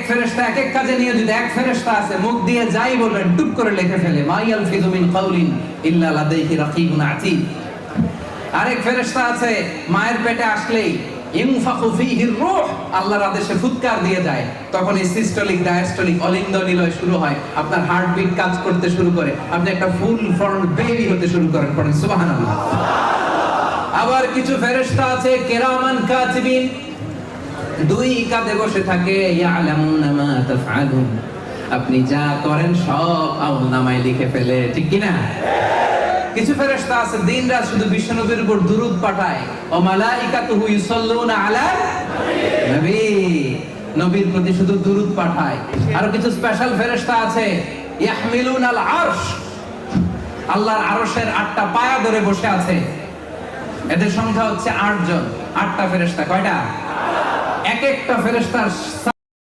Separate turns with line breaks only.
ফেরেশতা এক এক কাজে নিয়োজিত। এক ফেরেশতা আছে মুখ দিয়ে যাই বলবেন টুপ করে লিখে ফেলে, মা ইয়ালফিযু মিন কাউলিন ইল্লা লাদাইহি রাকিবুন আতীদ। আরেক ফেরেশতা আছে মায়ের পেটে আসলেই ইনফাখু ফীহির রূহ, আল্লাহর আদেশে ফুৎকার দিয়ে যায়, তখন এই সিস্টোলিক ডায়াস্টোলিক অলিন্দ নিলয় শুরু হয়, আপনার হার্টবিট কাজ করতে শুরু করে, আপনি একটা ফুল ফর্ম বেবি হতে শুরু করেন। পড়েন সুবহানাল্লাহ। আবার কিছু ফেরেশতা আছে কিরামান কাতিবিন, দুই কাঁধে বসে থাকে, ইয়ালামুনা মা তাফআলুন, আপনি যা করেন সব আমলনামায় লিখে ফেলে, ঠিক কি না? কিছু ফেরেশতা আছে দিনরাত শুধু বিশ্বনবীর উপর দুরূদ পাঠায়, ও মালাইকাতুহু ইউসাল্লুনা আলা নবী, নবীর প্রতি শুধু দুরূদ পাঠায়। আর কিছু স্পেশাল ফেরেশতা আছে ইয়াহমিলুনাল আরশ, আল্লাহর আরশের 8টা পায়া ধরে বসে আছে। এদের সংখ্যা হচ্ছে 8 জন। 8টা ফেরেশতা। কয়টা? এক একটা ফেরেশতার